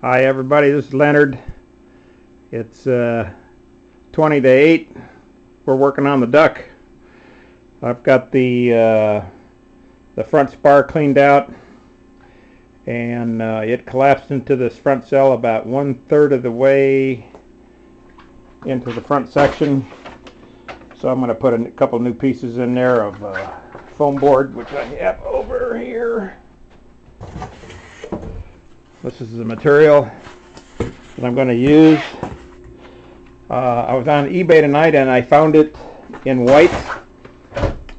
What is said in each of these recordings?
Hi everybody, this is Leonard. It's 20 to 8. We're working on the duck. I've got the front spar cleaned out, and it collapsed into this front cell about 1/3 of the way into the front section. So I'm going to put a couple new pieces in there of foam board, which I have over here. This is the material that I'm going to use. I was on eBay tonight and I found it in white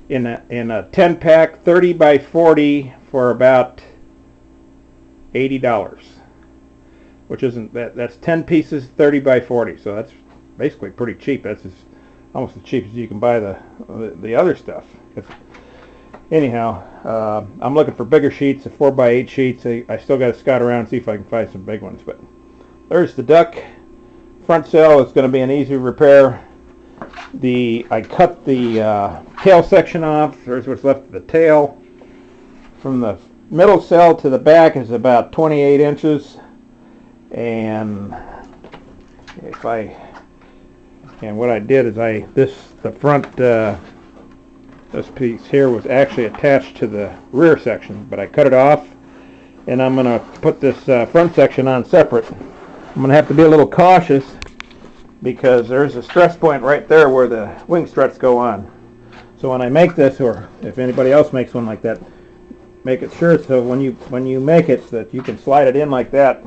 in a 10-pack 30 by 40 for about $80, which isn't that's 10 pieces 30 by 40, so that's basically pretty cheap. That's almost as cheap as you can buy the other stuff. Anyhow, I'm looking for bigger sheets, 4 by 8 sheets. I still got to scout around and see if I can find some big ones. But there's the duck. Front cell is going to be an easy repair. I cut the tail section off. There's what's left of the tail. From the middle cell to the back is about 28 inches. And what I did is the front. This piece here was actually attached to the rear section, but I cut it off, and I'm going to put this front section on separate. I'm going to have to be a little cautious because there's a stress point right there where the wing struts go on. So when I make this, or if anybody else makes one like that, make it sure so when you make it so that you can slide it in like that,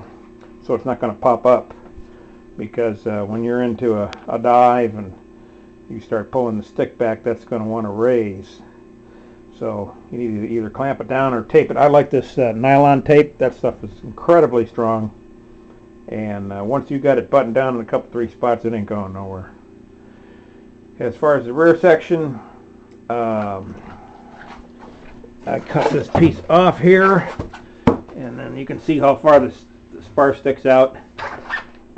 so it's not going to pop up. Because when you're into a dive and you start pulling the stick back, that's going to want to raise. So you need to either clamp it down or tape it. I like this nylon tape. That stuff is incredibly strong. And once you got it buttoned down in a couple 3 spots, it ain't going nowhere. As far as the rear section, I cut this piece off here, and then you can see how far the spar sticks out.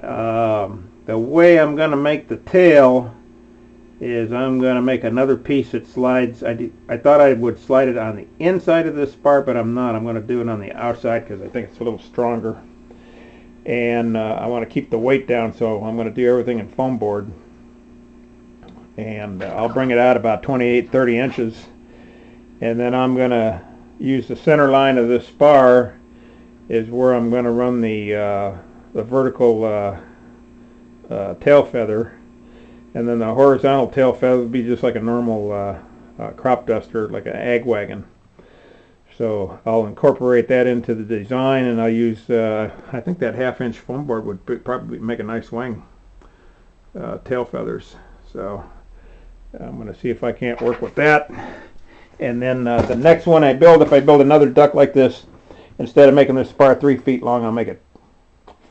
The way I'm going to make the tail is I'm going to make another piece that slides. I thought I would slide it on the inside of this spar, but I'm not. I'm going to do it on the outside because I think it's a little stronger. And I want to keep the weight down, so I'm going to do everything in foam board. And I'll bring it out about 28-30 inches. And then I'm going to use the center line of this spar is where I'm going to run the vertical tail feather. And then the horizontal tail feather would be just like a normal crop duster, like an ag wagon. So I'll incorporate that into the design, and I'll use, I think that 1/2-inch foam board would probably make a nice wing, tail feathers. So I'm going to see if I can't work with that. And then the next one I build, if I build another duck like this, instead of making this spar 3 feet long, I'll make it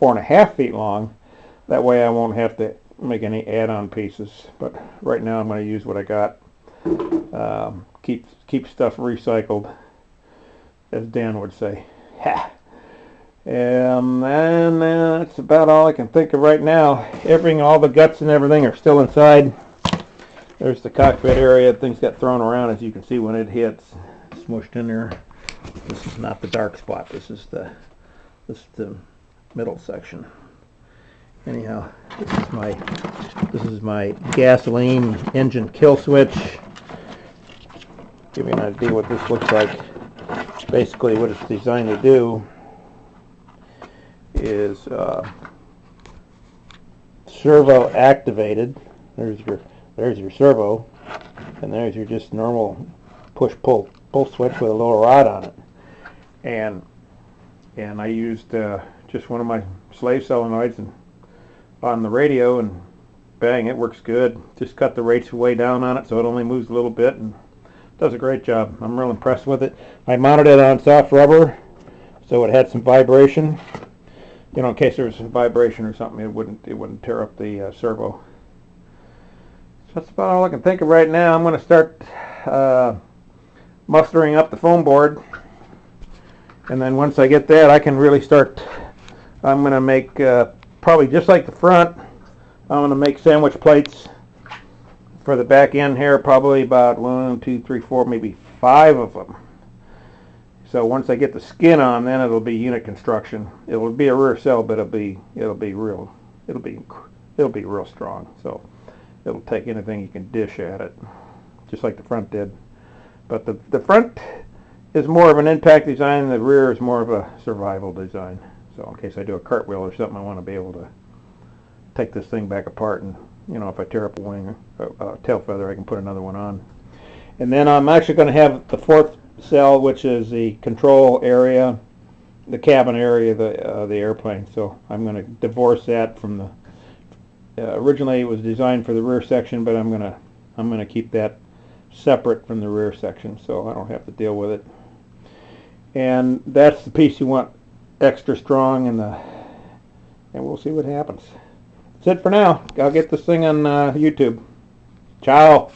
4.5 feet long. That way I won't have to make any add-on pieces. But right now I'm going to use what I got. Keep stuff recycled, as Dan would say. Ha! And then that's about all I can think of right now. All the guts and everything are still inside. There's the cockpit area. Things got thrown around, as you can see when it hits. Smushed in there. This is not the dark spot. This is the middle section. Anyhow, this is my gasoline engine kill switch. Give you an idea what this looks like. Basically, what it's designed to do is servo activated. There's your servo, and there's your just normal push pull switch with a little rod on it. And I used just one of my slave solenoids and on the radio, and bang, it works good. Just cut the rates way down on it so it only moves a little bit and does a great job. I'm real impressed with it. I mounted it on soft rubber so it had some vibration, you know, in case there was some vibration or something, it wouldn't tear up the servo. So that's about all I can think of right now. I'm going to start mustering up the foam board, and then once I get that, I can really start. I'm going to make probably just like the front, I'm going to make sandwich plates for the back end here, probably about 1, 2, 3, 4, maybe 5 of them. So once I get the skin on, then it'll be unit construction. It'll be a rear cell, but it'll be real strong. So it'll take anything you can dish at it, just like the front did. But the front is more of an impact design, and the rear is more of a survival design. So in case I do a cartwheel or something, I want to be able to take this thing back apart, and if I tear up a wing or tail feather, I can put another one on. And then I'm actually going to have the fourth cell, which is the control area, the cabin area of the airplane. So I'm going to divorce that from the. Originally, it was designed for the rear section, but I'm going to keep that separate from the rear section, so I don't have to deal with it. And that's the piece you want extra strong, and we'll see what happens. That's it for now. I'll get this thing on YouTube. Ciao.